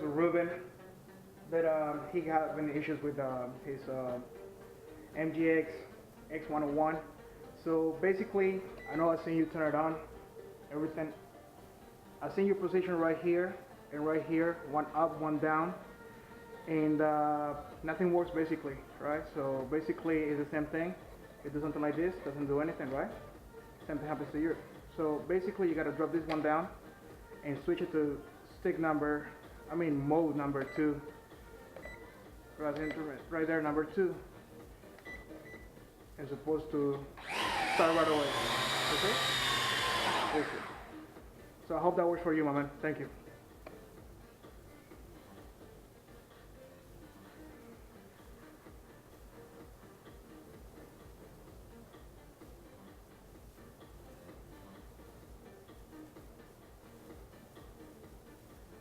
Ruben, but he got many issues with his mjxx101. So basically, I know I seen you turn it on, everything. I seen your position right here and right here, one up, one down, and nothing works basically, right? So basically, it's the same thing. It does something like this, doesn't do anything, right? Same thing happens to you. So basically, you got to drop this one down and switch it to mode number 2. Right there, number 2, as opposed to start right away. Okay? So I hope that works for you, my man. Thank you.